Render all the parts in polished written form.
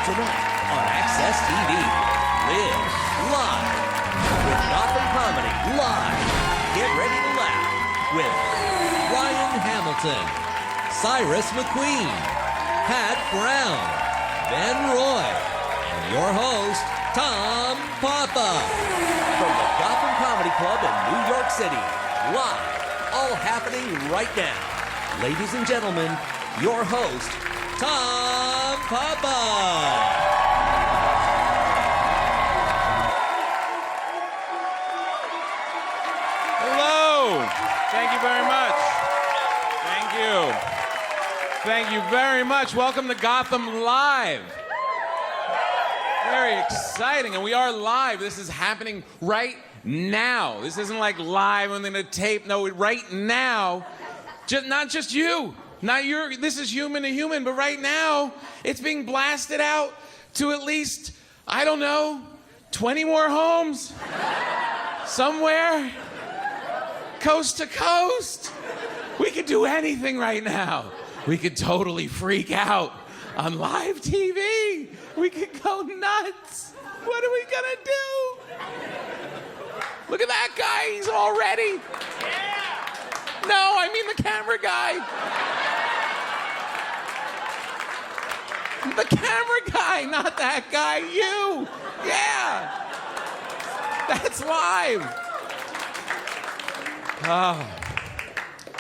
Tonight on Access TV, Live Live with Gotham Comedy Live. Get ready to laugh with Ryan Hamilton, Cyrus McQueen, Pat Brown, Ben Roy, and your host, Tom Papa. From the Gotham Comedy Club in New York City, live, all happening right now. Ladies and gentlemen, your host, Tom Papa. Hello. Thank you very much. Thank you. Thank you very much. Welcome to Gotham Live. Very exciting, and we are live. This is happening right now. This isn't like live on the tape. No, right now. Not just you. Not your. This is human to human, but right now, it's being blasted out to at least, I don't know, 20 more homes. Somewhere. Coast to coast. We could do anything right now. We could totally freak out on live TV. We could go nuts. What are we gonna do? Look at that guy, he's all ready. No, I mean the camera guy. The camera guy, not that guy, you. Yeah. That's live. Oh,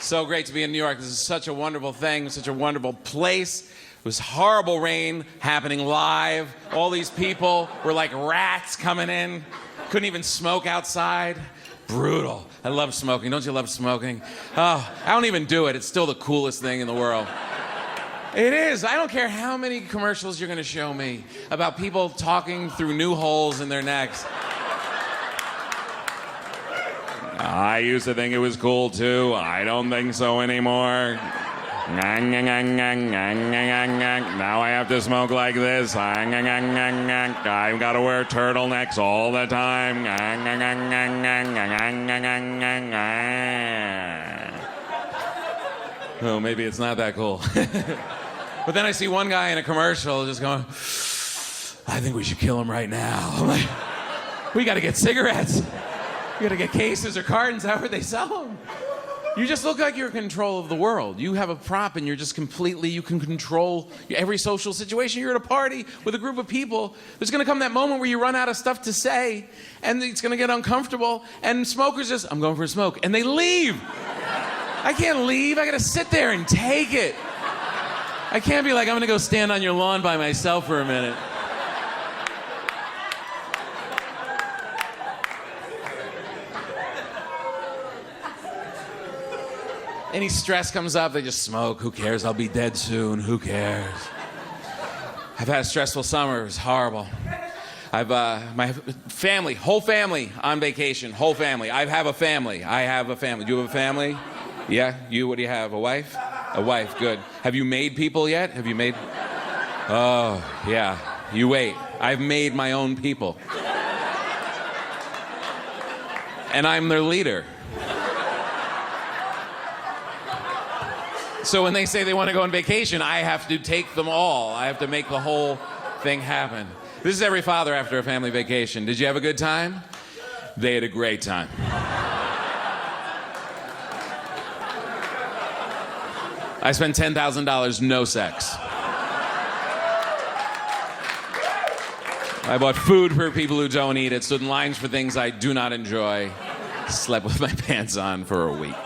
so great to be in New York. This is such a wonderful thing, such a wonderful place. It was horrible rain happening live. All these people were like rats coming in. Couldn't even smoke outside. Brutal. I love smoking. Don't you love smoking? Oh, I don't even do it. It's still the coolest thing in the world. It is. I don't care how many commercials you're going to show me about people talking through new holes in their necks. I used to think it was cool too. I don't think so anymore. Now I have to smoke like this. I've got to wear turtlenecks all the time. Oh, maybe it's not that cool. But then I see one guy in a commercial just going, I think we should kill him right now. I'm like, we got to get cigarettes. We got to get cases or cartons, however they sell them. You just look like you're in control of the world. You have a prop and you're just completely, you can control every social situation. You're at a party with a group of people. There's going to come that moment where you run out of stuff to say and it's going to get uncomfortable and smokers just, I'm going for a smoke, and they leave. I can't leave. I got to sit there and take it. I can't be like, I'm going to go stand on your lawn by myself for a minute. Any stress comes up, they just smoke. Who cares? I'll be dead soon. Who cares? I've had a stressful summer. It was horrible. My family, whole family on vacation. Whole family. I have a family. Do you have a family? Yeah? You, what do you have? A wife? A wife, good. Have you made people yet? Have you made? Oh, yeah. You wait. I've made my own people. And I'm their leader. So when they say they want to go on vacation, I have to take them all. I have to make the whole thing happen. This is every father after a family vacation. Did you have a good time? They had a great time. I spent $10,000, no sex. I bought food for people who don't eat it, stood in lines for things I do not enjoy, slept with my pants on for a week.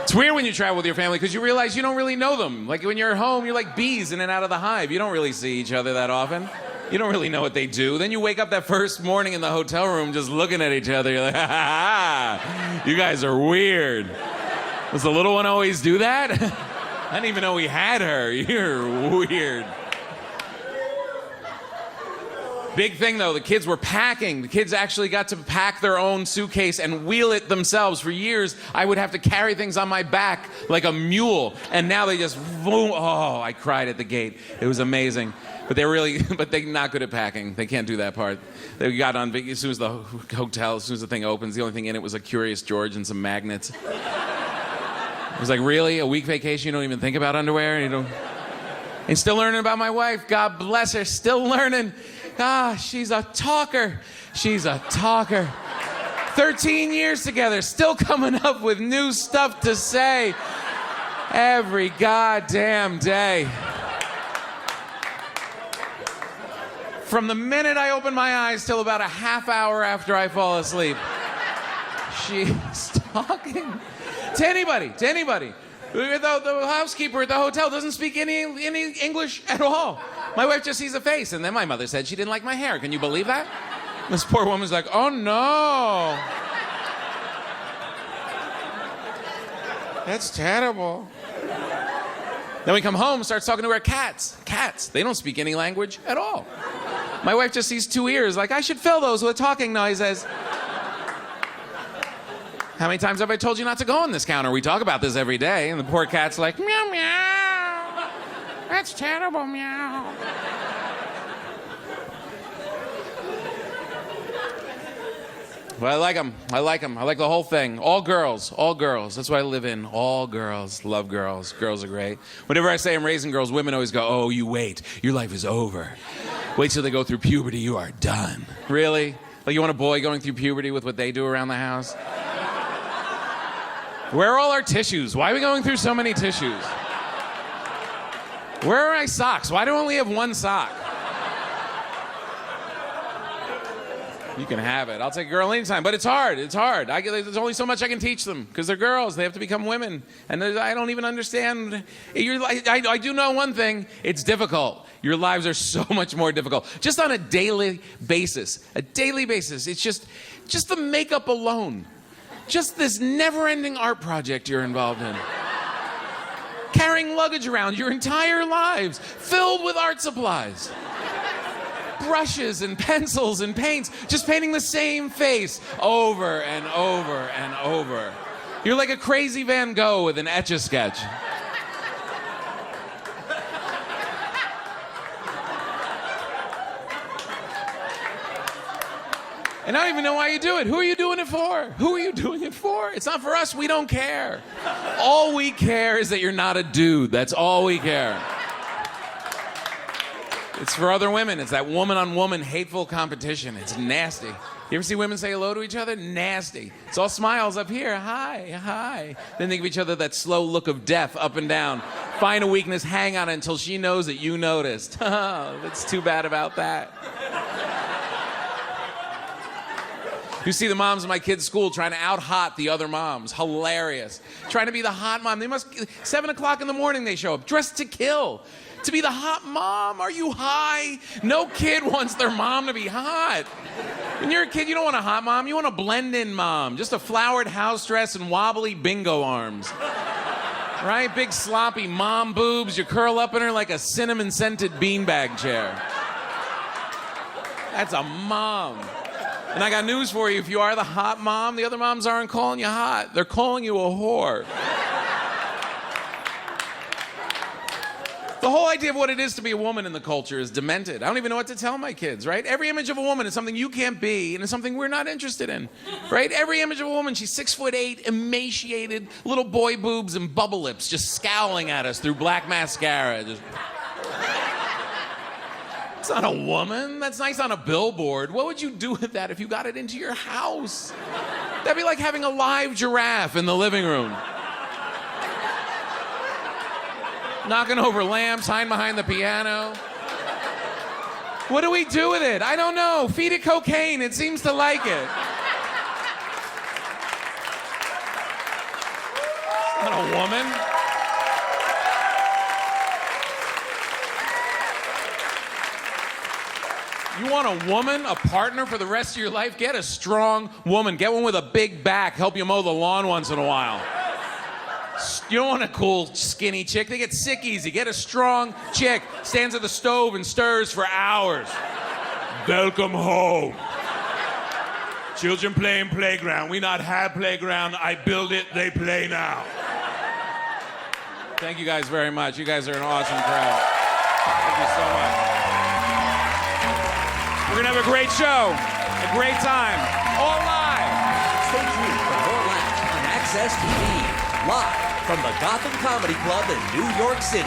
It's weird when you travel with your family because you realize you don't really know them. Like when you're at home, you're like bees in and out of the hive. You don't really see each other that often. You don't really know what they do. Then you wake up that first morning in the hotel room just looking at each other. You're like, ha ha ha, you guys are weird. Does the little one always do that? I didn't even know we had her. You're weird. Big thing though, the kids were packing. The kids actually got to pack their own suitcase and wheel it themselves. For years, I would have to carry things on my back like a mule. And now they just, boom, oh, I cried at the gate. It was amazing. But they're not good at packing. They can't do that part. They got on, as soon as the hotel, as soon as the thing opens, the only thing in it was a Curious George and some magnets. It was like, really? A week vacation, you don't even think about underwear? You don't... And still learning about my wife. God bless her. Still learning. She's a talker. She's a talker. 13 years together. Still coming up with new stuff to say every goddamn day. From the minute I open my eyes till about a half hour after I fall asleep, she's talking to anybody. The housekeeper at the hotel doesn't speak any English at all. My wife just sees a face, and then my mother said she didn't like my hair. Can you believe that? This poor woman's like, oh no. That's terrible. Then we come home, starts talking to our cats. Cats, they don't speak any language at all. My wife just sees 2 ears, like, I should fill those with talking noises. How many times have I told you not to go on this counter? We talk about this every day, and the poor cat's like, meow, meow. That's terrible, meow. Well, I like them. I like the whole thing. All girls. That's what I live in. All girls. Love girls. Girls are great. Whenever I say I'm raising girls, women always go, oh, you wait. Your life is over. Wait till they go through puberty. You are done. Really? Like you want a boy going through puberty with what they do around the house? Where are all our tissues? Why are we going through so many tissues? Where are my socks? Why do I only have one sock? You can have it. I'll take a girl anytime, but it's hard. There's only so much I can teach them because they're girls. They have to become women. And I don't even understand. I do know one thing. It's difficult. Your lives are so much more difficult. Just on a daily basis. It's just the makeup alone. Just this never-ending art project you're involved in. Carrying luggage around your entire lives filled with art supplies. Brushes and pencils and paints, just painting the same face over and over and over. You're like a crazy Van Gogh with an Etch-a-Sketch. And I don't even know why you do it. Who are you doing it for? It's not for us. We don't care. All we care is that you're not a dude. That's all we care. It's for other women. It's that woman-on-woman hateful competition. It's nasty. You ever see women say hello to each other? Nasty. It's all smiles up here. Hi. Then they give each other that slow look of death up and down. Find a weakness, hang on it until she knows that you noticed. That's too bad about that. You see the moms in my kids' school trying to out-hot the other moms. Hilarious. Trying to be the hot mom. 7 o'clock in the morning they show up, dressed to kill. To be the hot mom? Are you high? No kid wants their mom to be hot. When you're a kid, you don't want a hot mom. You want a blend-in mom. Just a flowered house dress and wobbly bingo arms. Right? Big sloppy mom boobs. You curl up in her like a cinnamon-scented beanbag chair. That's a mom. And I got news for you. If you are the hot mom, the other moms aren't calling you hot. They're calling you a whore. The whole idea of what it is to be a woman in the culture is demented. I don't even know what to tell my kids, right? Every image of a woman is something you can't be, and it's something we're not interested in, right? Every image of a woman, she's 6'8", emaciated, little boy boobs and bubble lips, just scowling at us through black mascara. It's not a woman. That's nice on a billboard. What would you do with that if you got it into your house? That'd be like having a live giraffe in the living room. Knocking over lamps, hiding behind the piano. What do we do with it? I don't know. Feed it cocaine. It seems to like it. It's not a woman. You want a woman, a partner for the rest of your life? Get a strong woman. Get one with a big back. Help you mow the lawn once in a while. You don't want a cool, skinny chick. They get sick easy. Get a strong chick. Stands at the stove and stirs for hours. Welcome home. Children play in playground. We not have playground. I build it. They play now. Thank you guys very much. You guys are an awesome crowd. Thank you so much. We're going to have a great show. A great time. All live. Stay tuned for more laughs on Access TV. Live from the Gotham Comedy Club in New York City.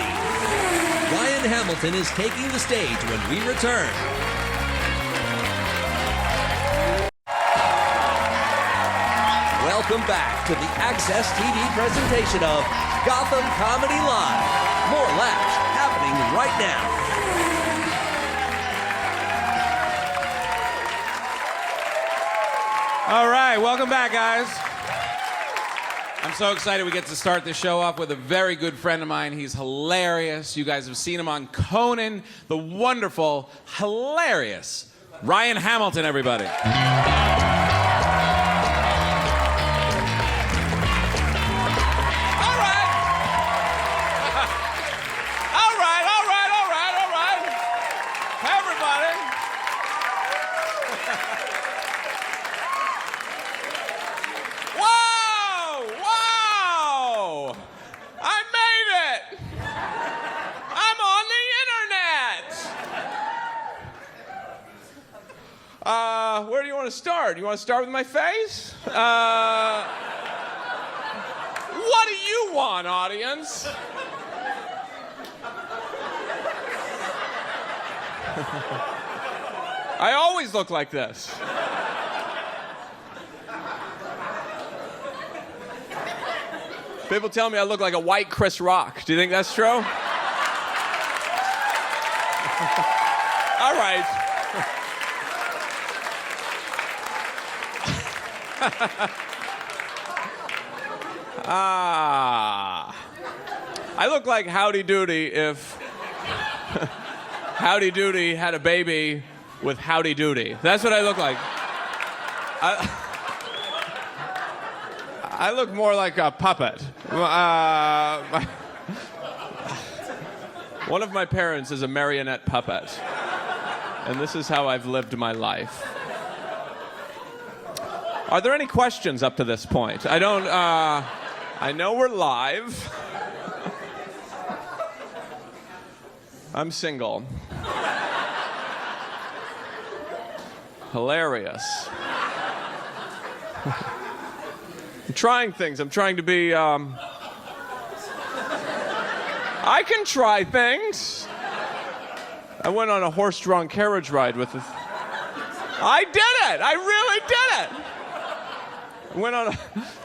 Ryan Hamilton is taking the stage when we return. Welcome back to the Access TV presentation of Gotham Comedy Live. More laughs happening right now. All right, welcome back, guys. I'm so excited we get to start the show off with a very good friend of mine. He's hilarious. You guys have seen him on Conan, the wonderful, hilarious Ryan Hamilton, everybody. Where do you want to start? You want to start with my face? What do you want, audience? I always look like this. People tell me I look like a white Chris Rock. Do you think that's true? All right. I look like Howdy Doody if Howdy Doody had a baby with Howdy Doody. That's what I look like. I look more like a puppet. One of my parents is a marionette puppet, and this is how I've lived my life. Are there any questions up to this point? I know we're live. I'm single. Hilarious. I'm trying things. I'm trying to be, I can try things. I went on a horse-drawn carriage ride with this. I did it! I really did it!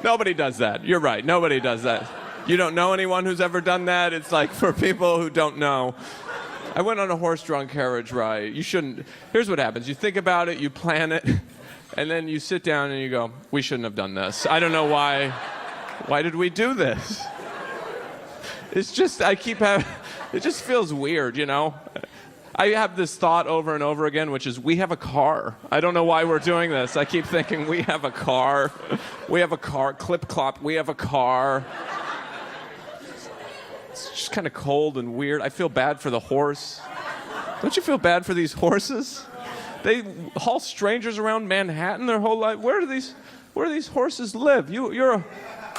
Nobody does that. You're right. Nobody does that. You don't know anyone who's ever done that? It's like for people who don't know. I went on a horse-drawn carriage ride. You shouldn't. Here's what happens. You think about it, you plan it, and then you sit down and you go, we shouldn't have done this. I don't know why. Why did we do this? It's just, it just feels weird, you know? I have this thought over and over again, which is we have a car. I don't know why we're doing this. I keep thinking we have a car. We have a car. Clip clop. We have a car. It's just kind of cold and weird. I feel bad for the horse. Don't you feel bad for these horses? They haul strangers around Manhattan their whole life. Where do these horses live? You're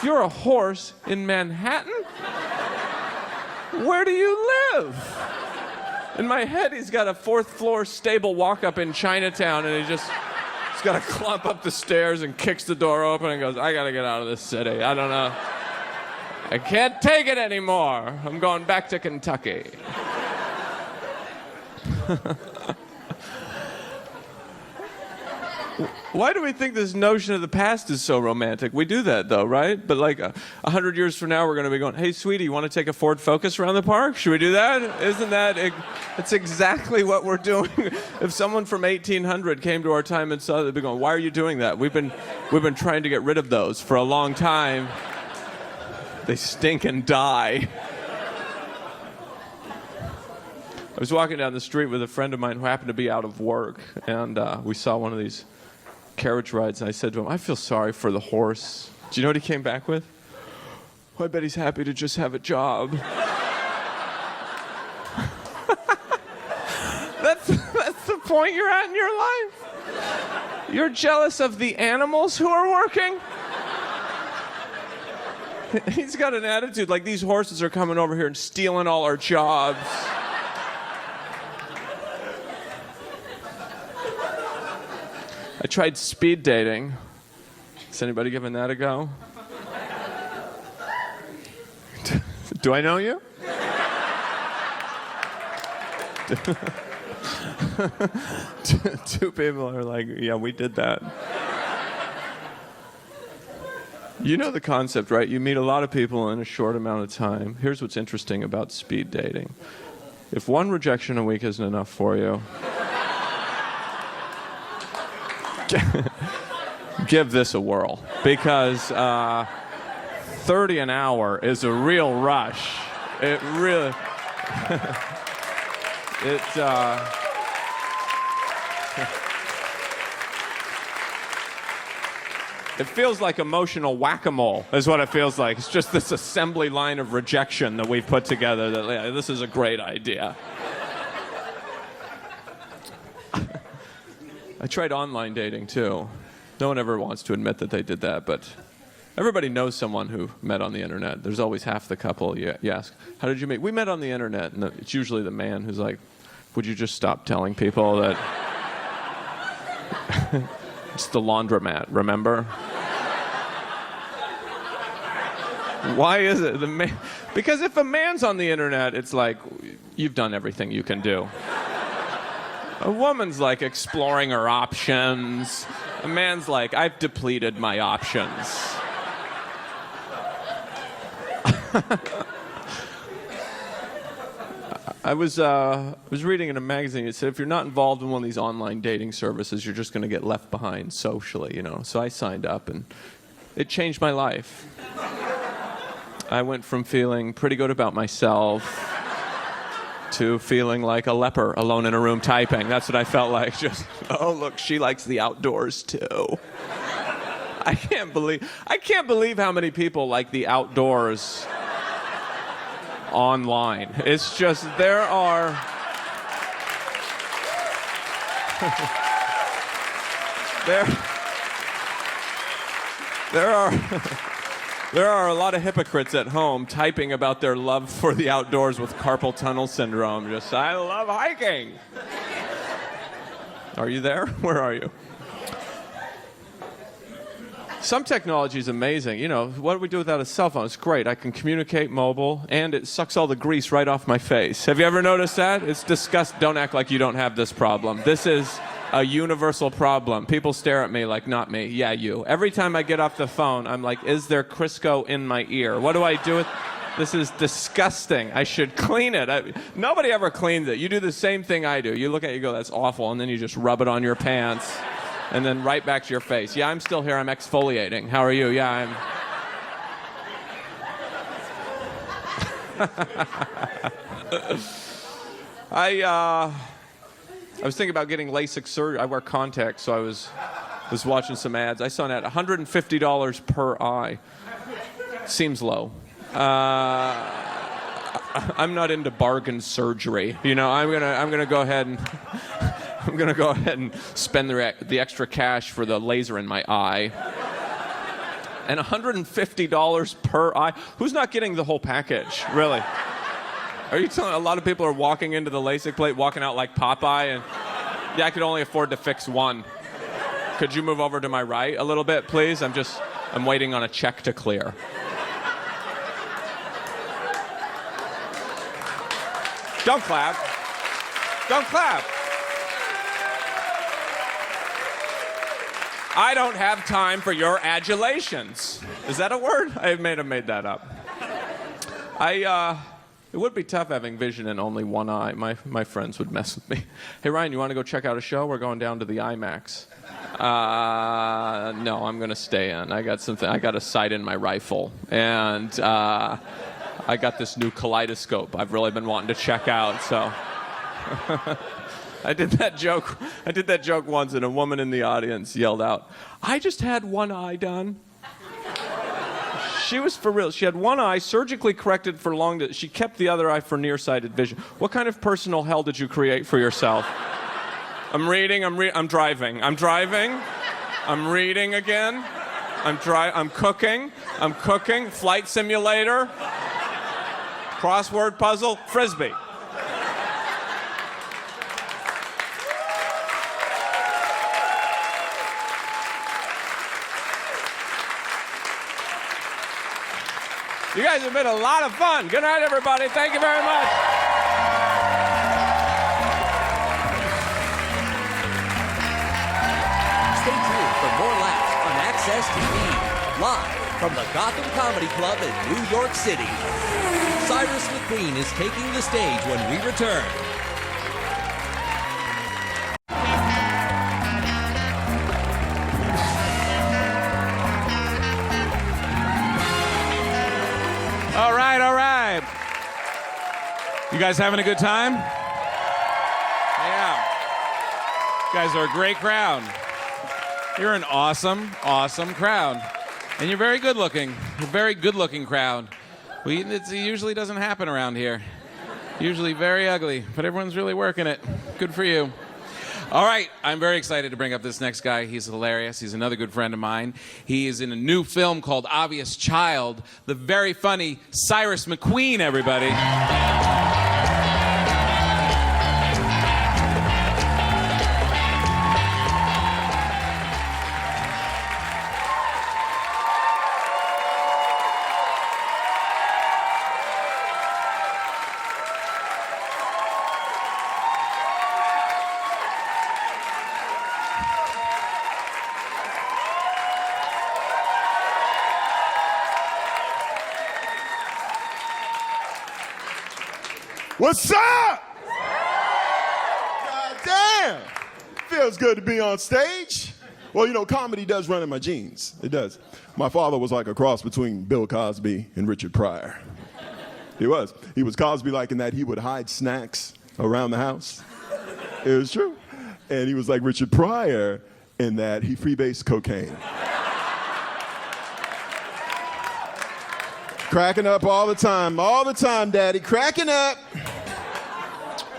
a horse in Manhattan? Where do you live? In my head, he's got a fourth-floor stable walk-up in Chinatown, and he's got to clump up the stairs and kicks the door open and goes, I got to get out of this city. I don't know. I can't take it anymore. I'm going back to Kentucky. Why do we think this notion of the past is so romantic? We do that, though, right? But like 100 years from now, we're going to be going, hey, sweetie, you want to take a Ford Focus around the park? Should we do that? Isn't that... It's exactly what we're doing. If someone from 1800 came to our time and saw that, they'd be going, why are you doing that? We've been trying to get rid of those for a long time. They stink and die. I was walking down the street with a friend of mine who happened to be out of work, and we saw one of these carriage rides, and I said to him, I feel sorry for the horse. Do you know what he came back with? Oh, I bet he's happy to just have a job. That's the point you're at in your life? You're jealous of the animals who are working? He's got an attitude like these horses are coming over here and stealing all our jobs. I tried speed dating. Has anybody given that a go? Do I know you? Two people are like, yeah, we did that. You know the concept, right? You meet a lot of people in a short amount of time. Here's what's interesting about speed dating. If one rejection a week isn't enough for you, give this a whirl. Because 30 an hour is a real rush. It really... It feels like emotional whack-a-mole is what it feels like. It's just this assembly line of rejection that we've put together that, yeah, this is a great idea. I tried online dating too. No one ever wants to admit that they did that, but everybody knows someone who met on the internet. There's always half the couple you ask, how did you meet? We met on the internet, and it's usually the man who's like, would you just stop telling people that... It's the laundromat, remember? Why is it? Because if a man's on the internet, it's like, you've done everything you can do. A woman's like exploring her options. A man's like, I've depleted my options. I was reading in a magazine. It said if you're not involved in one of these online dating services, you're just going to get left behind socially, you know. So I signed up, and it changed my life. I went from feeling pretty good about myself to feeling like a leper alone in a room typing. That's what I felt like. Just, oh, look, she likes the outdoors too. I can't believe how many people like the outdoors online. It's just, there are a lot of hypocrites at home typing about their love for the outdoors with carpal tunnel syndrome. Just, I love hiking. Are you there? Where are you? Some technology is amazing. You know, what do we do without a cell phone? It's great. I can communicate mobile, and it sucks all the grease right off my face. Have you ever noticed that? It's disgusting. Don't act like you don't have this problem. This is a universal problem. People stare at me like, not me. Yeah, you. Every time I get off the phone, I'm like, is there Crisco in my ear? What do I do with... This is disgusting. I should clean it. Nobody ever cleans it. You do the same thing I do. You look at it, you go, that's awful, and then you just rub it on your pants. And then right back to your face. Yeah, I'm still here. I'm exfoliating. How are you? Yeah, I'm... I was thinking about getting LASIK surgery. I wear contacts, so I was watching some ads. I saw an ad, $150 per eye. Seems low. I'm not into bargain surgery. You know, I'm gonna go ahead and... I'm going to go ahead and spend the extra cash for the laser in my eye. And $150 per eye? Who's not getting the whole package, really? Are you telling a lot of people are walking into the LASIK plate, walking out like Popeye, and yeah, I could only afford to fix one. Could you move over to my right a little bit, please? I'm waiting on a check to clear. Don't clap. Don't clap. I don't have time for your adulations. Is that a word? I may have made that up. It would be tough having vision in only one eye. My friends would mess with me. Hey, Ryan, you want to go check out a show? We're going down to the IMAX. No, I'm going to stay in. I got a sight in my rifle. And I got this new kaleidoscope I've really been wanting to check out, so... I did that joke once, and a woman in the audience yelled out, I just had one eye done. She was for real. She had one eye surgically corrected for long. She kept the other eye for nearsighted vision. What kind of personal hell did you create for yourself? I'm driving. I'm reading again. I'm cooking. Flight simulator. Crossword puzzle. Frisbee. You guys have been a lot of fun. Good night, everybody. Thank you very much. Stay tuned for more laughs on Access TV, live from the Gotham Comedy Club in New York City. Cyrus McQueen is taking the stage when we return. All right, all right. You guys having a good time? Yeah. You guys are a great crowd. You're an awesome, awesome crowd. And you're very good looking. You're a very good looking crowd. It usually doesn't happen around here. Usually very ugly, but everyone's really working it. Good for you. All right, I'm very excited to bring up this next guy. He's hilarious. He's another good friend of mine. He is in a new film called Obvious Child. The very funny Cyrus McQueen, everybody. What's up? God damn. Feels good to be on stage. Well, you know, comedy does run in my genes. It does. My father was like a cross between Bill Cosby and Richard Pryor. He was. He was Cosby-like in that he would hide snacks around the house. It was true. And he was like Richard Pryor in that he freebased cocaine. Cracking up all the time, Daddy, cracking up.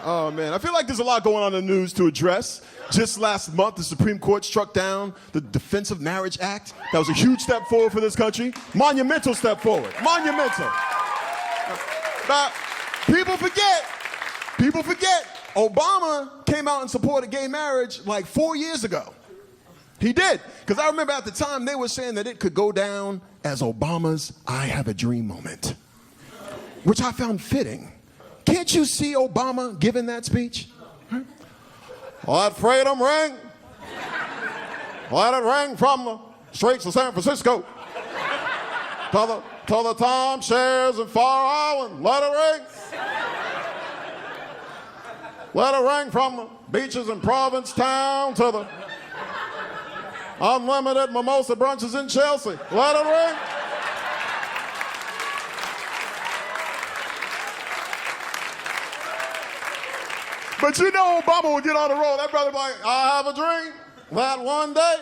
Oh, man, I feel like there's a lot going on in the news to address. Just last month, the Supreme Court struck down the Defense of Marriage Act. That was a huge step forward for this country. Monumental step forward, monumental. But people forget, Obama came out and supported gay marriage like 4 years ago. He did, because I remember at the time they were saying that it could go down as Obama's I Have a Dream moment, which I found fitting. Can't you see Obama giving that speech? Let freedom ring. Let it ring from the streets of San Francisco to the timeshares in Far Island. Let it ring. Let it ring from the beaches in Provincetown to the unlimited mimosa brunches in Chelsea. Let it ring. But you know Obama would get on the road. That brother would be like, I have a dream that one day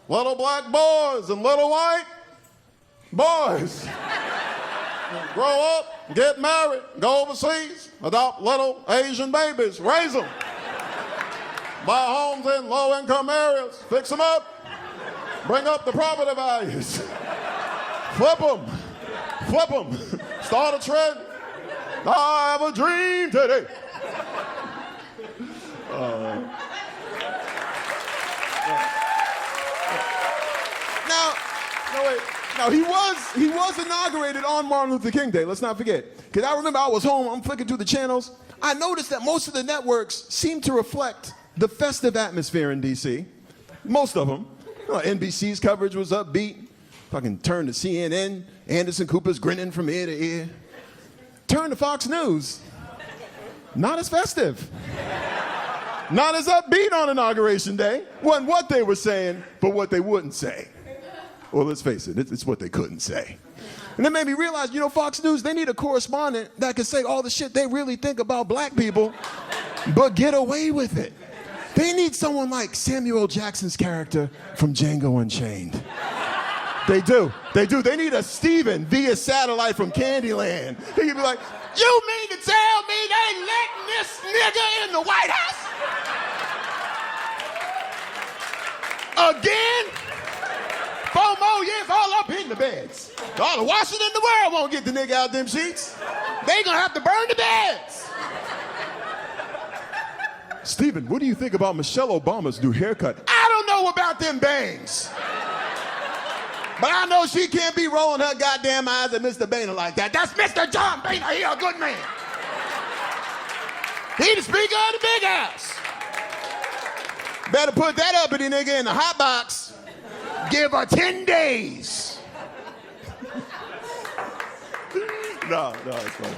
little black boys and little white boys grow up, get married, go overseas, adopt little Asian babies, raise them, buy homes in low-income areas, fix them up, bring up the property values, flip them, start a trend. I have a dream today. Now he was inaugurated on Martin Luther King Day. Let's not forget. Because I remember I was home. I'm flicking through the channels. I noticed that most of the networks seem to reflect the festive atmosphere in D.C. Most of them. You know, NBC's coverage was upbeat. Fucking turn to CNN. Anderson Cooper's grinning from ear to ear. Turn to Fox News. Not as festive. Not as upbeat on Inauguration Day. Wasn't what they were saying, but what they wouldn't say. Well, let's face it, it's what they couldn't say. And it made me realize, you know, Fox News, they need a correspondent that can say all the shit they really think about black people, but get away with it. They need someone like Samuel Jackson's character from Django Unchained. They do. They need a Steven via satellite from Candyland. He can be like, you mean to tell me they letting this nigga in the White House? Again? 4 more years all up in the beds. All the washing in the world won't get the nigga out them sheets. They gonna have to burn the beds. Steven, what do you think about Michelle Obama's new haircut? I don't know about them bangs. But I know she can't be rolling her goddamn eyes at Mr. Boehner like that. That's Mr. John Boehner. He a good man. He the speaker of the big house. Better put that uppity nigga in the hot box. Give her 10 days. No, it's fine.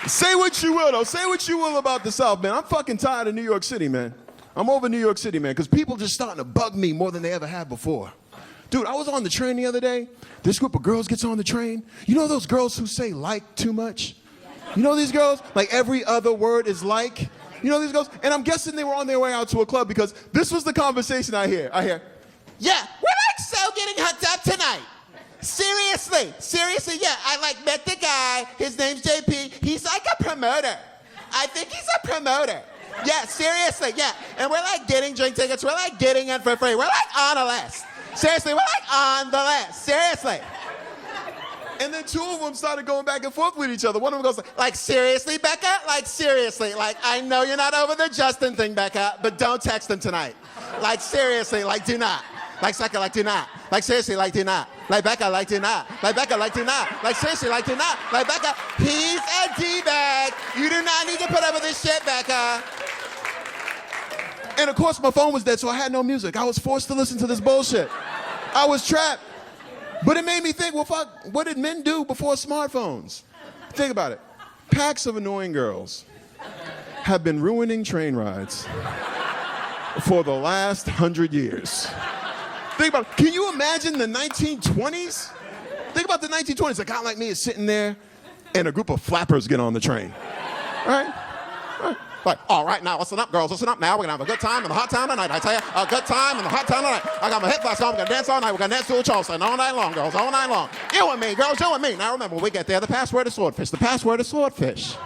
Say what you will, though. Say what you will about the South, man. I'm fucking tired of New York City, man. I'm over New York City, man, because people just starting to bug me more than they ever have before. Dude, I was on the train the other day. This group of girls gets on the train. You know those girls who say like too much? You know these girls? Like every other word is like. You know these girls? And I'm guessing they were on their way out to a club because this was the conversation I hear. Yeah, we're like so getting hooked up tonight. Seriously, yeah. I like met the guy. His name's JP. He's like a promoter. I think he's a promoter. Yeah, seriously, yeah. And we're like getting drink tickets. We're like getting it for free. We're like on a list. Seriously, we're like on the list. Seriously. And then two of them started going back and forth with each other. One of them goes like, seriously, Becca? Like, seriously. Like, I know you're not over the Justin thing, Becca, but don't text him tonight. Like, seriously, like, do not. Like, Becca, like, do not. Like, seriously, like, do not. Like, Becca, like, do not. Like, Becca, like, do not. Like, seriously, like, do not. Like, Becca, he's a D-bag. You do not need to put up with this shit, Becca. And of course, my phone was dead, so I had no music. I was forced to listen to this bullshit. I was trapped. But it made me think, well, fuck, what did men do before smartphones? Think about it. Packs of annoying girls have been ruining train rides for the last 100 years. Think about it. Can you imagine the 1920s? Think about the 1920s. A guy like me is sitting there, and a group of flappers get on the train. Right? Like, all right, now listen up, girls, listen up now. We're gonna have a good time in the hot town tonight. I tell you, a good time in the hot town tonight. I got my hip flask on. We're gonna dance all night. We're gonna dance to a Charleston all night long, girls, all night long. You and me, girls, you and me. Now remember, when we get there, the password is swordfish. The password is swordfish.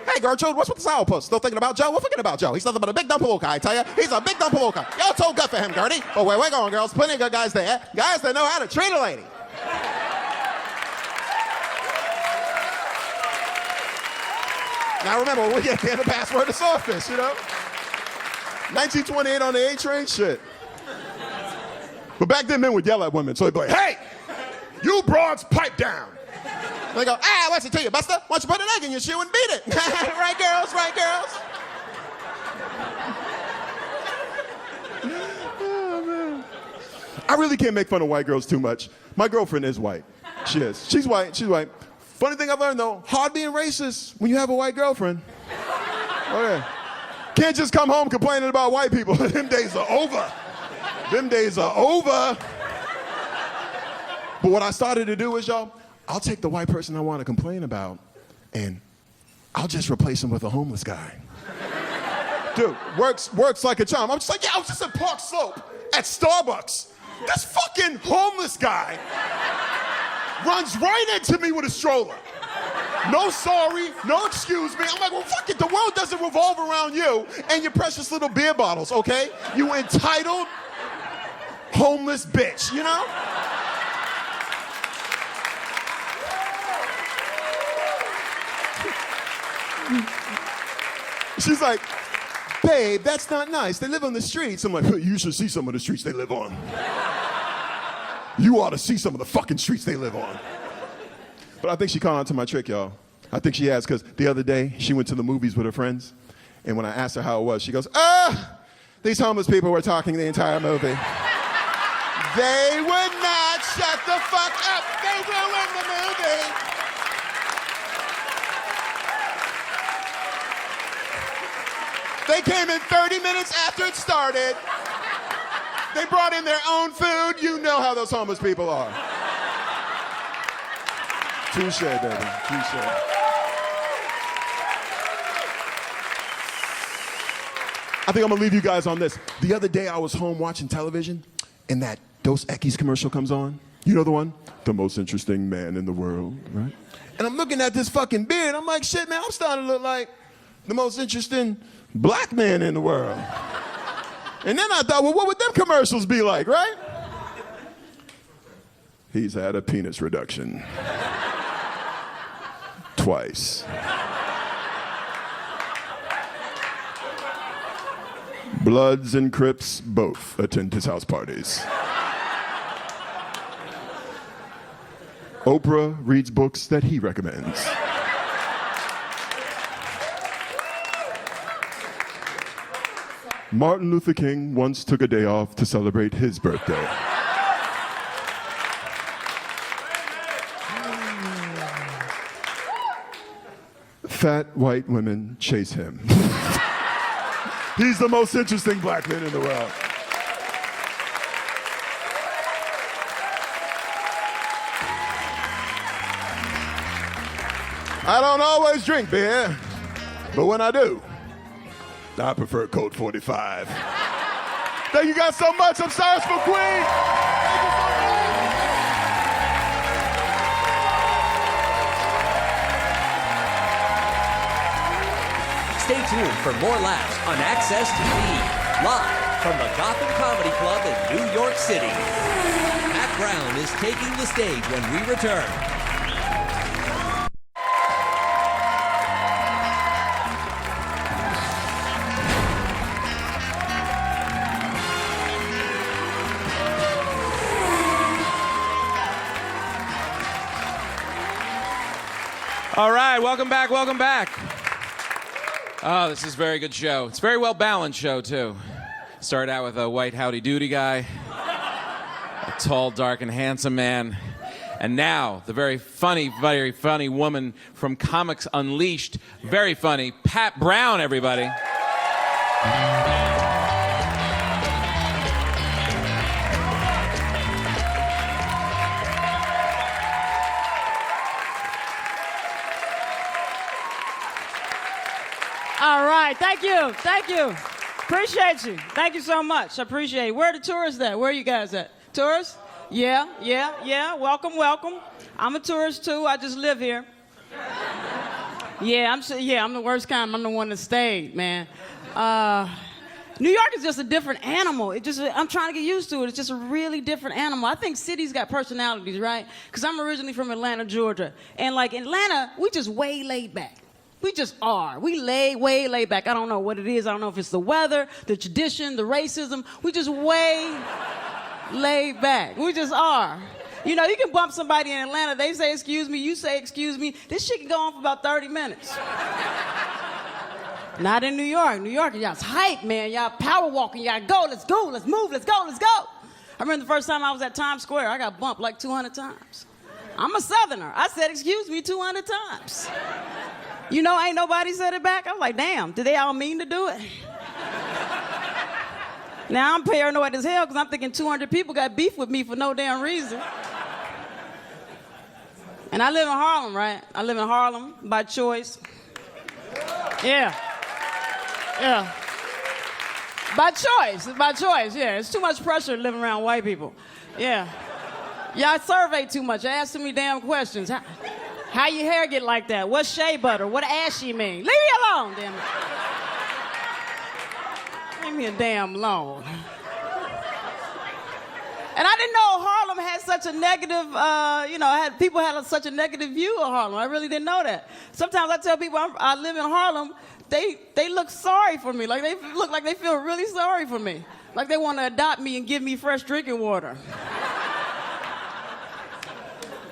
Hey, Gertrude, what's with the sourpuss? Still thinking about Joe? We're thinking about Joe. He's nothing but a big dump I tell you. He's a big dump Yo, it's all good for him, Gertie. But where we're going, girls, plenty of good guys there. Guys that know how to treat a lady. Now remember, when we get there, the password is swordfish, you know? 1928 on the A train, shit. But back then, men would yell at women, so they'd be like, hey, you broads, pipe down. And they go, what's it to you, Buster? Why don't you put an egg in your shoe and beat it? Right, girls? Right, girls? Oh, man. I really can't make fun of white girls too much. My girlfriend is white. She is. She's white. Funny thing I've learned, though, hard being racist when you have a white girlfriend. Oh, yeah. Can't just come home complaining about white people. Them days are over. Them days are over. But what I started to do is, y'all, I'll take the white person I want to complain about, and I'll just replace him with a homeless guy. Dude, works like a charm. I'm just like, I was just at Park Slope at Starbucks. This fucking homeless guy runs right into me with a stroller. No sorry, no excuse me. I'm like, well, fuck it. The world doesn't revolve around you and your precious little beer bottles, okay? You entitled homeless bitch, you know? She's like, babe, that's not nice. They live on the streets. I'm like, you should see some of the streets they live on. You ought to see some of the fucking streets they live on. But I think she caught on to my trick, y'all. I think she has, because the other day, she went to the movies with her friends, and when I asked her how it was, she goes, these homeless people were talking the entire movie. They would not shut the fuck up. They ruined the movie. They came in 30 minutes after it started. They brought in their own food. You know how those homeless people are. Touche, baby. Touche. I think I'm gonna leave you guys on this. The other day I was home watching television, and that Dos Equis commercial comes on. You know the one? The most interesting man in the world, right? And I'm looking at this fucking beard. I'm like, shit, man, I'm starting to look like the most interesting black man in the world. And then I thought, well, what would them commercials be like, right? He's had a penis reduction. Twice. Bloods and Crips both attend his house parties. Oprah reads books that he recommends. Martin Luther King once took a day off to celebrate his birthday. Fat white women chase him. He's the most interesting black man in the world. I don't always drink beer, but when I do, I prefer Colt 45. Thank you guys so much. I'm Cyrus McQueen. Stay tuned for more laughs on Access TV, live from the Gotham Comedy Club in New York City. Matt Brown is taking the stage when we return. All right, welcome back, welcome back. Oh, this is a very good show. It's a very well-balanced show, too. Started out with a white howdy-doody guy, a tall, dark, and handsome man, and now the very funny woman from Comics Unleashed. Very funny, Pat Brown, everybody. All right, thank you. Appreciate you. Thank you so much. I appreciate it. Where are the tourists at? Where are you guys at? Tourists? Yeah. Welcome. I'm a tourist too. I just live here. I'm the worst kind. I'm the one that stayed, man. New York is just a different animal. I'm trying to get used to it. It's just a really different animal. I think cities got personalities, right? Because I'm originally from Atlanta, Georgia. And like Atlanta, we just way laid back. We just are. We way laid back. I don't know what it is. I don't know if it's the weather, the tradition, the racism. We just way laid back. We just are. You know, you can bump somebody in Atlanta. They say, excuse me. You say, excuse me. This shit can go on for about 30 minutes. Not in New York. New York, y'all's hype, man. Y'all power walking. Y'all go. Let's go. Let's move. Let's go. I remember the first time I was at Times Square, I got bumped like 200 times. I'm a Southerner. I said, excuse me, 200 times. You know, ain't nobody said it back. I was like, damn, did they all mean to do it? Now I'm paranoid as hell because I'm thinking 200 people got beef with me for no damn reason. And I live in Harlem, right? I live in Harlem by choice. Yeah. By choice, yeah. It's too much pressure living around white people. Yeah. Y'all survey too much. Ask too many damn questions. How your hair get like that? What's shea butter? What ashy mean? Leave me alone, damn it. Leave me a damn alone. And I didn't know Harlem had such a negative, people had such a negative view of Harlem. I really didn't know that. Sometimes I tell people I live in Harlem, they look sorry for me. Like they look like they feel really sorry for me. Like they want to adopt me and give me fresh drinking water.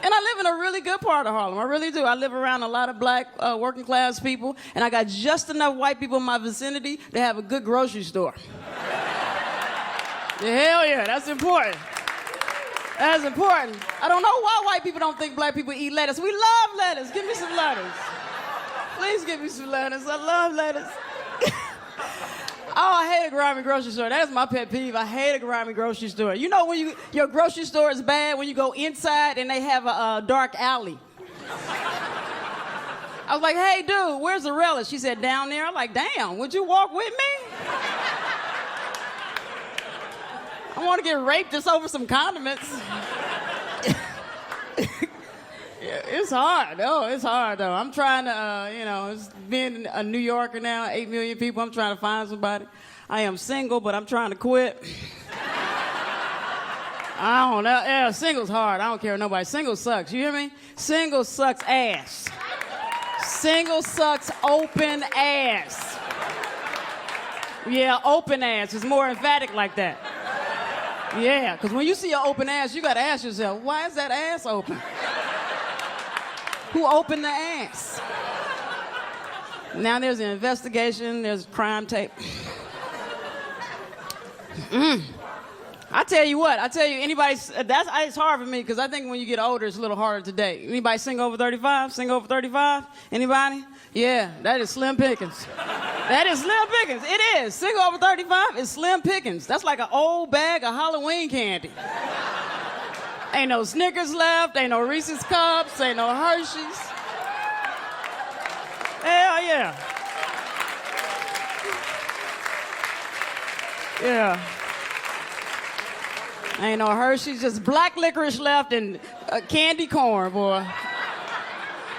And I live in a really good part of Harlem. I really do. I live around a lot of black working class people, and I got just enough white people in my vicinity to have a good grocery store. Hell yeah, that's important. That's important. I don't know why white people don't think black people eat lettuce. We love lettuce. Give me some lettuce. Please give me some lettuce. I love lettuce. Oh, I hate a grimy grocery store. That's my pet peeve. I hate a grimy grocery store. You know when your grocery store is bad when you go inside and they have a dark alley. I was like, hey, dude, where's the relish? She said, down there. I'm like, damn, would you walk with me? I want to get raped just over some condiments. It's hard, though. I'm trying to, being a New Yorker now, 8 million people, I'm trying to find somebody. I am single, but I'm trying to quit. I don't know. Yeah, single's hard. I don't care what nobody. Single sucks. You hear me? Single sucks ass. Single sucks open ass. Yeah, open ass is more emphatic like that. Yeah, because when you see an open ass, you got to ask yourself, why is that ass open? Who opened the ass? Now there's an investigation, there's crime tape. I tell you, anybody, it's hard for me because I think when you get older, it's a little harder to date. Anybody sing over 35? Sing over 35? Anybody? Yeah, that is slim pickings. That is slim pickings. It is. Sing over 35 is slim pickings. That's like an old bag of Halloween candy. Ain't no Snickers left, ain't no Reese's Cups, ain't no Hershey's. Hell yeah. Yeah. Ain't no Hershey's, just black licorice left and candy corn, boy.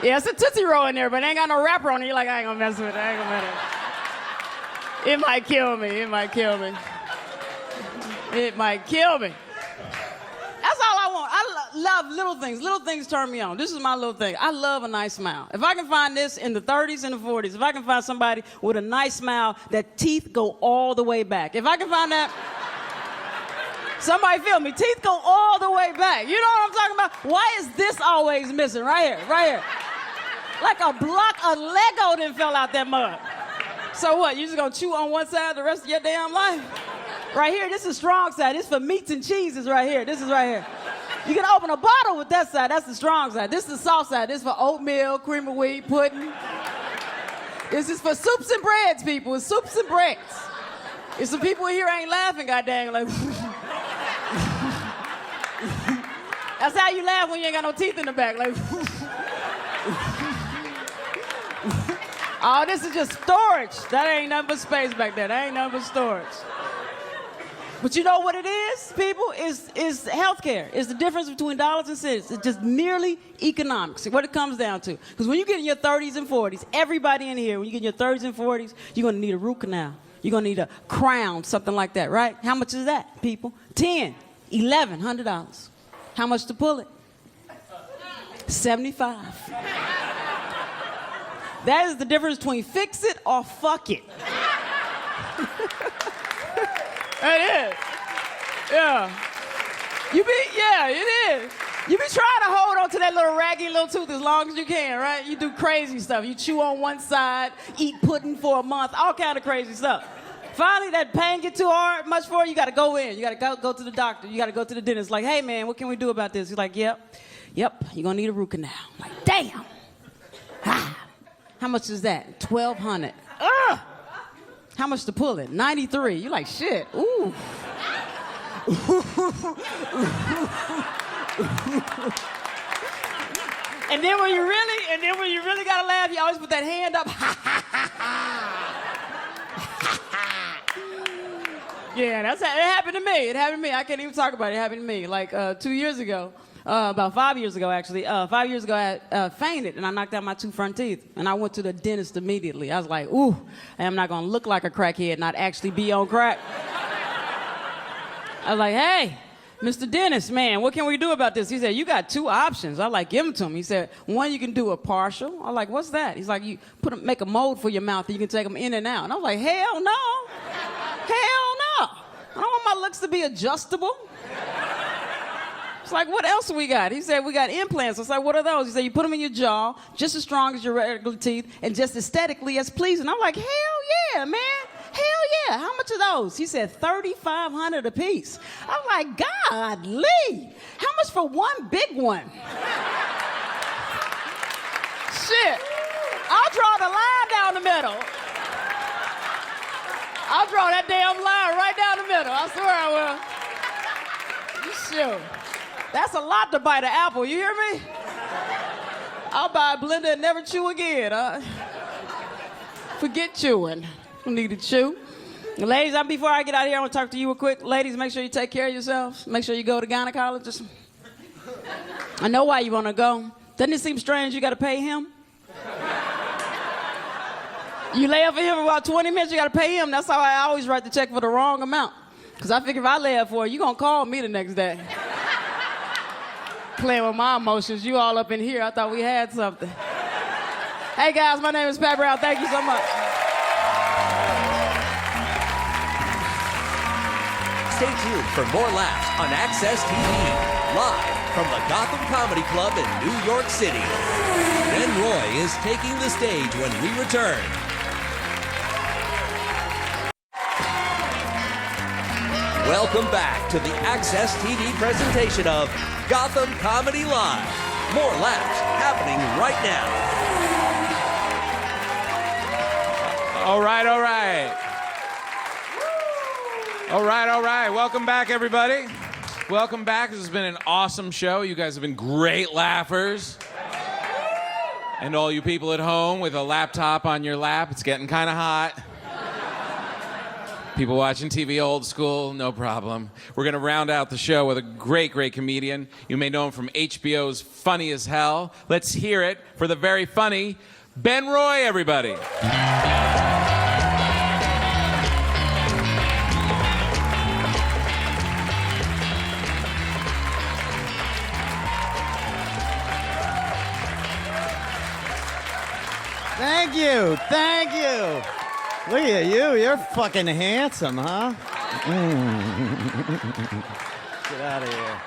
Yeah, it's a Tootsie Roll in there, but it ain't got no wrapper on it. You're like, I ain't gonna mess with it. I ain't gonna mess with it. It might kill me. It might kill me. It might kill me. That's all I want. I love little things. Little things turn me on. This is my little thing. I love a nice smile. If I can find this in the 30s and the 40s, if I can find somebody with a nice smile that teeth go all the way back, if I can find that, somebody feel me, teeth go all the way back. You know what I'm talking about? Why is this always missing? Right here, right here. Like a block of Lego done fell out that mug. So what, you just gonna chew on one side the rest of your damn life? Right here, this is strong side. This is for meats and cheeses right here. This is right here. You can open a bottle with that side. That's the strong side. This is the soft side. This is for oatmeal, cream of wheat, pudding. This is for soups and breads, people. It's soups and breads. If some people here ain't laughing, goddamn, like. That's how you laugh when you ain't got no teeth in the back, like. Oh, this is just storage. That ain't nothing but space back there. That ain't nothing but storage. But you know what it is, people? Is healthcare. It's the difference between dollars and cents. It's just merely economics, what it comes down to. Because when you get in your 30s and 40s, everybody in here, when you get in your 30s and 40s, you're going to need a root canal. You're going to need a crown, something like that, right? How much is that, people? $10, $11, $100. How much to pull it? $75. That is the difference between fix it or fuck it. It is. Yeah. It is. You be trying to hold on to that little raggy little tooth as long as you can, right? You do crazy stuff. You chew on one side, eat pudding for a month, all kind of crazy stuff. Finally, that pain get too much for you, you got to go in. You got to go to the doctor. You got to go to the dentist. Like, hey, man, what can we do about this? He's like, yep, you're going to need a root canal. I'm like, damn. How much is that? $1,200. Ugh. How much to pull it? $93. You're like, shit. Ooh. And then when you really gotta laugh, you always put that hand up. Yeah, it happened to me. It happened to me. I can't even talk about it. It happened to me. Like 2 years ago, about 5 years ago, actually. 5 years ago, I fainted, and I knocked out my 2 front teeth. And I went to the dentist immediately. I was like, ooh, I am not going to look like a crackhead, not actually be on crack. I was like, hey, Mr. Dentist, man, what can we do about this? He said, you got 2 options. I was like, give them to him. He said, one, you can do a partial. I was like, what's that? He's like, you make a mold for your mouth, and you can take them in and out. And I was like, hell no. Hell no. I don't want my looks to be adjustable. It's like, what else we got? He said, we got implants. I was like, what are those? He said, you put them in your jaw, just as strong as your regular teeth, and just aesthetically as pleasing. I'm like, hell yeah, man. Hell yeah. How much are those? He said, $3,500 a piece. I'm like, golly. How much for one big one? Shit. I'll draw the line down the middle. I'll draw that damn line right down the middle. I swear I will. Sure. That's a lot to bite an apple, you hear me? I'll buy a blender and never chew again. Forget chewing. Don't need to chew. Ladies, before I get out of here, I want to talk to you real quick. Ladies, make sure you take care of yourselves. Make sure you go to gynecologist. I know why you want to go. Doesn't it seem strange you got to pay him? You lay up for him for about 20 minutes, you got to pay him. That's how I always write the check for the wrong amount. Because I figure if I lay up for you, you're going to call me the next day. Playing with my emotions. You all up in here. I thought we had something. Hey, guys, my name is Pat Brown. Thank you so much. Stay tuned for more laughs on Access TV, live from the Gotham Comedy Club in New York City. Ben Roy is taking the stage when we return. Welcome back to the Access TV presentation of Gotham Comedy Live. More laughs happening right now. All right, all right. All right, all right. Welcome back, everybody. Welcome back. This has been an awesome show. You guys have been great laughers. And all you people at home with a laptop on your lap, it's getting kind of hot. People watching TV old school, no problem. We're going to round out the show with a great, great comedian. You may know him from HBO's Funny as Hell. Let's hear it for the very funny Ben Roy, everybody. Thank you. Thank you. Look at you. You're fucking handsome, huh? Get out of here.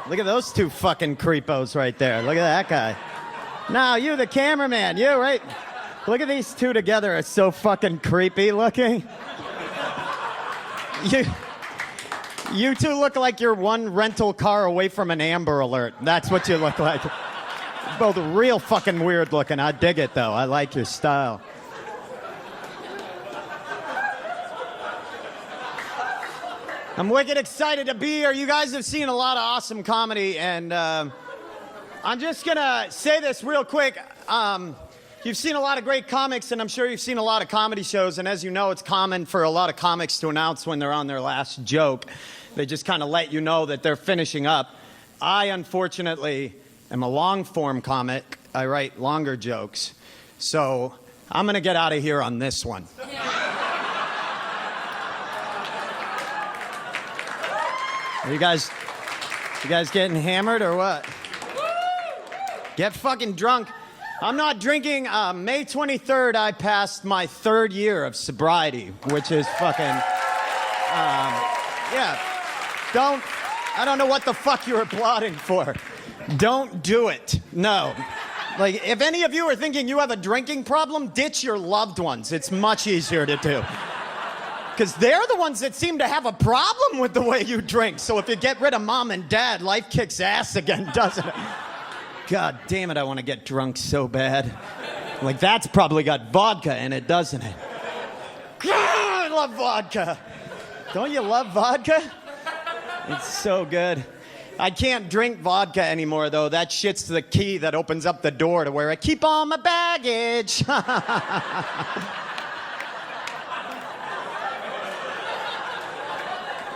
Look at those two fucking creepos right there. Look at that guy. Now, you, the cameraman, you, right? Look at these two together. It's so fucking creepy looking. You two look like you're one rental car away from an Amber Alert. That's what you look like. Both real fucking weird looking. I dig it, though. I like your style. I'm wicked excited to be here. You guys have seen a lot of awesome comedy, and I'm just going to say this real quick. You've seen a lot of great comics, and I'm sure you've seen a lot of comedy shows, and as you know, it's common for a lot of comics to announce when they're on their last joke. They just kind of let you know that they're finishing up. I, unfortunately, am a long-form comic. I write longer jokes. So I'm going to get out of here on this one. Are you guys getting hammered or what? Get fucking drunk. I'm not drinking. May 23rd, I passed my 3rd year of sobriety, which is fucking, yeah. I don't know what the fuck you're applauding for. Don't do it. No. Like, if any of you are thinking you have a drinking problem, ditch your loved ones. It's much easier to do. Because they're the ones that seem to have a problem with the way you drink. So if you get rid of mom and dad, life kicks ass again, doesn't it? God damn it, I want to get drunk so bad. Like, that's probably got vodka in it, doesn't it? God, I love vodka. Don't you love vodka? It's so good. I can't drink vodka anymore, though. That shit's the key that opens up the door to where I keep all my baggage.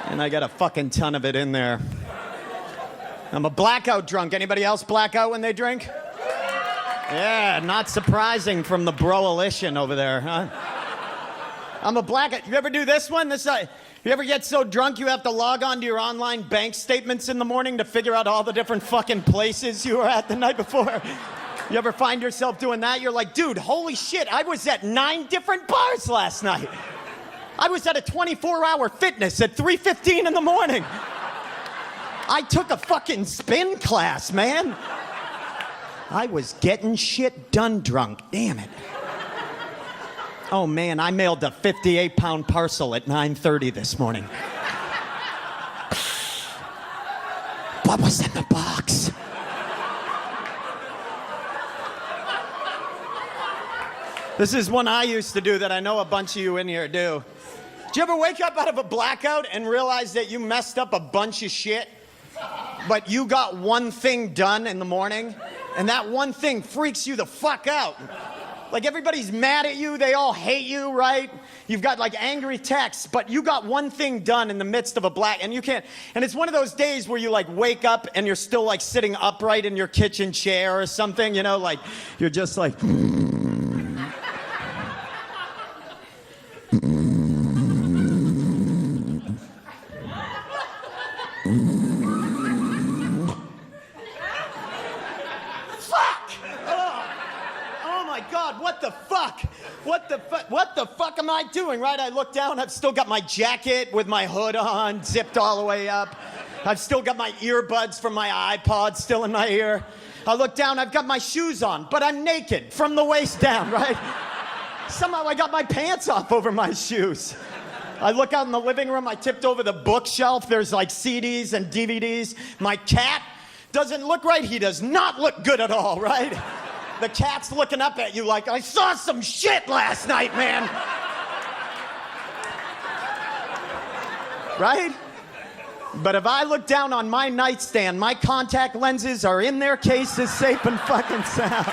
And I got a fucking ton of it in there. I'm a blackout drunk. Anybody else black out when they drink? Yeah, not surprising from the broalition over there, huh? I'm a blackout. You ever do this one? You ever get so drunk you have to log on to your online bank statements in the morning to figure out all the different fucking places you were at the night before? You ever find yourself doing that? You're like, dude, holy shit, I was at 9 different bars last night. I was at a 24-hour fitness at 3:15 in the morning. I took a fucking spin class, man. I was getting shit done drunk. Damn it. Oh, man, I mailed a 58-pound parcel at 9:30 this morning. What was in the box? This is one I used to do that I know a bunch of you in here do. Did you ever wake up out of a blackout and realize that you messed up a bunch of shit, but you got one thing done in the morning, and that one thing freaks you the fuck out? Like, everybody's mad at you, they all hate you, right? You've got like angry texts, but you got one thing done in the midst of a and you can't, and it's one of those days where you like wake up and you're still like sitting upright in your kitchen chair or something, you know, like you're just like, fuck! Oh my God, what the fuck? What the fuck am I doing, right? I look down, I've still got my jacket with my hood on, zipped all the way up. I've still got my earbuds from my iPod still in my ear. I look down, I've got my shoes on, but I'm naked from the waist down, right? Somehow I got my pants off over my shoes. I look out in the living room, I tipped over the bookshelf, there's like CDs and DVDs. My cat doesn't look right, he does not look good at all, right? The cat's looking up at you like, I saw some shit last night, man. Right? But if I look down on my nightstand, my contact lenses are in their cases, safe and fucking sound.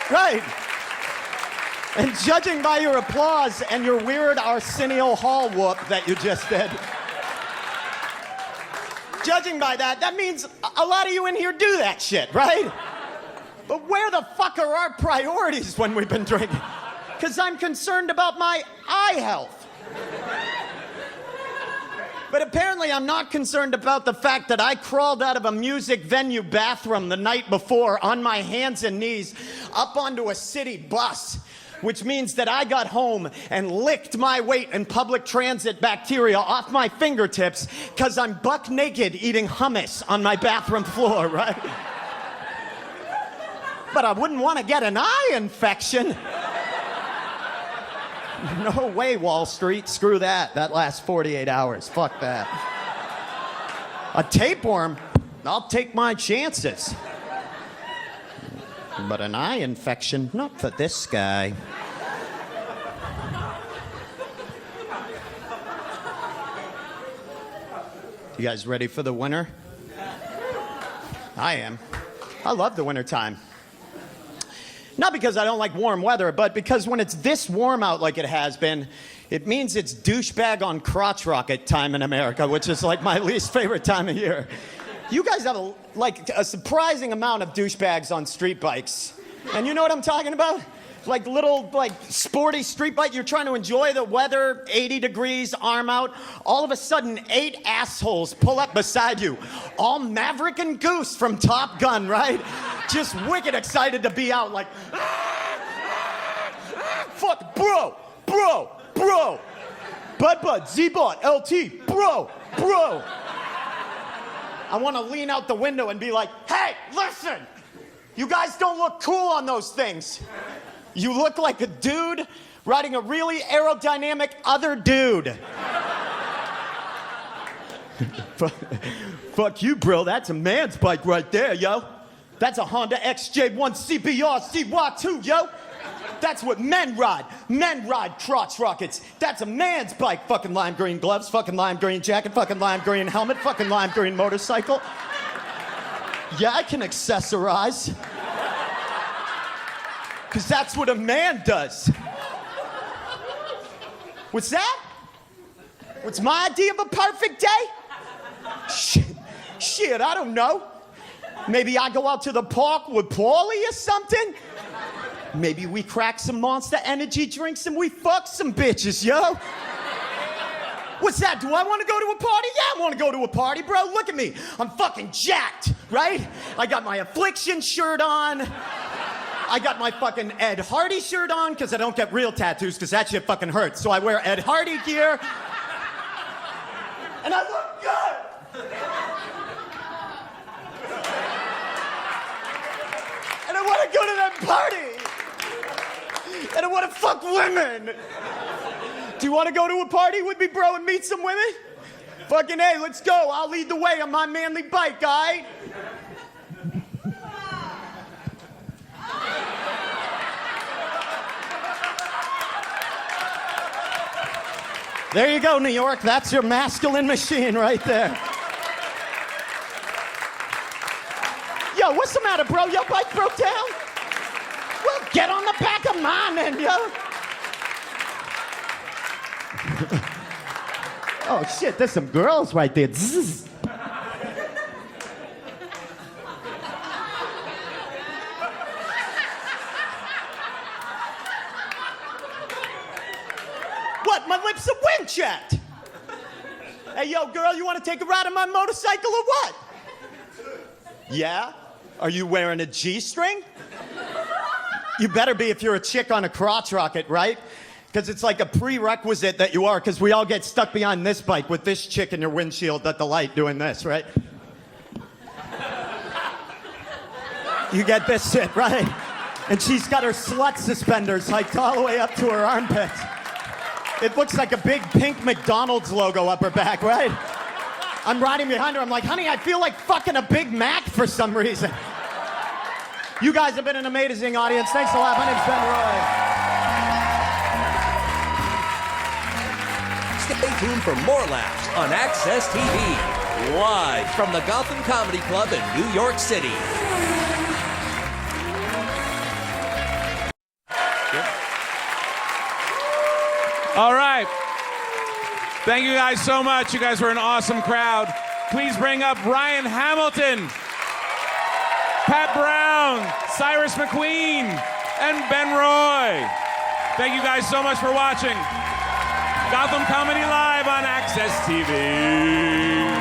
Right. And judging by your applause and your weird Arsenio Hall whoop that you just did, judging by that, that means a lot of you in here do that shit, right? But where the fuck are our priorities when we've been drinking? Because I'm concerned about my eye health. But apparently I'm not concerned about the fact that I crawled out of a music venue bathroom the night before on my hands and knees up onto a city bus, which means that I got home and licked my weight in public transit bacteria off my fingertips because I'm buck naked eating hummus on my bathroom floor, right? But I wouldn't want to get an eye infection. No way, Wall Street. Screw that. That lasts 48 hours. Fuck that. A tapeworm, I'll take my chances. But an eye infection, not for this guy. You guys ready for the winter? I am. I love the winter time. Not because I don't like warm weather, but because when it's this warm out like it has been, it means it's douchebag on crotch rocket time in America, which is like my least favorite time of year. You guys have a surprising amount of douchebags on street bikes. And you know what I'm talking about? Like little, sporty street bike. You're trying to enjoy the weather, 80 degrees, arm out. All of a sudden, 8 assholes pull up beside you. All Maverick and Goose from Top Gun, right? Just wicked excited to be out, like, fuck, bro. Bud, Z-Bot, LT, bro. I want to lean out the window and be like, hey, listen, you guys don't look cool on those things. You look like a dude riding a really aerodynamic other dude. Fuck you, bro. That's a man's bike right there, yo. That's a Honda XJ1 CBR CY2, yo. That's what men ride. Men ride crotch rockets. That's a man's bike. Fucking lime green gloves, fucking lime green jacket, fucking lime green helmet, fucking lime green motorcycle. Yeah, I can accessorize. Because that's what a man does. What's that? What's my idea of a perfect day? Shit, I don't know. Maybe I go out to the park with Paulie or something. Maybe we crack some Monster Energy drinks and we fuck some bitches, yo. What's that? Do I want to go to a party? Yeah, I want to go to a party, bro. Look at me. I'm fucking jacked, right? I got my Affliction shirt on. I got my fucking Ed Hardy shirt on because I don't get real tattoos because that shit fucking hurts. So I wear Ed Hardy gear. And I look good. And I want to go to that party. And I want to fuck women. Do you want to go to a party with me, bro, and meet some women? Fucking hey, let's go. I'll lead the way on my manly bike, all right? There you go, New York. That's your masculine machine right there. Yo, what's the matter, bro? Your bike broke down? Well, get on the back of mine then, yo. Oh, shit, there's some girls right there. Zzz. What? My lips are wind chapped. Hey, yo, girl, you want to take a ride on my motorcycle or what? Yeah? Are you wearing a G-string? You better be if you're a chick on a crotch rocket, right? Because it's like a prerequisite that you are, because we all get stuck behind this bike with this chick in your windshield at the light doing this, right? You get this shit, right? And she's got her slut suspenders hiked all the way up to her armpits. It looks like a big pink McDonald's logo up her back, right? I'm riding behind her. I'm like, honey, I feel like fucking a Big Mac for some reason. You guys have been an amazing audience. Thanks a lot. My name's Ben Roy. Stay tuned for more laughs on Access TV, live from the Gotham Comedy Club in New York City. All right. Thank you guys so much. You guys were an awesome crowd. Please bring up Ryan Hamilton, Pat Brown, Cyrus McQueen, and Ben Roy. Thank you guys so much for watching Gotham Comedy Live on Access TV.